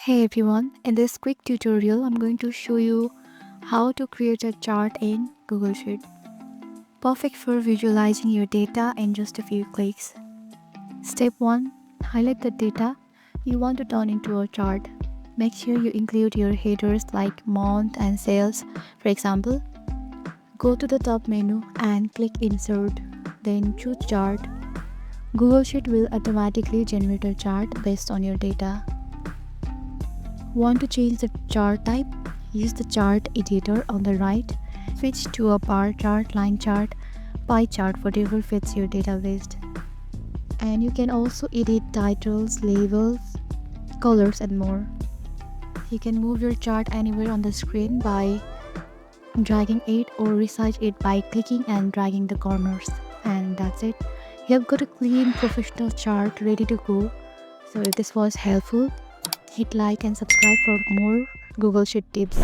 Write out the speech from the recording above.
Hey everyone, in this quick tutorial, I'm going to show you how to create a chart in Google Sheet. Perfect for visualizing your data in just a few clicks. Step 1. Highlight the data you want to turn into a chart. Make sure you include your headers like month and sales. For example, go to the top menu and click Insert, then choose Chart. Google Sheet will automatically generate a chart based on your data. Want to change the chart type? Use the chart editor on the right. Switch to a bar chart, line chart, pie chart, whatever fits your database. And you can also edit titles, labels, colors and more. You can move your chart anywhere on the screen by dragging it or resize it by clicking and dragging the corners. And that's it. You have got a clean professional chart ready to go. So if this was helpful, hit like and subscribe for more Google Sheet tips.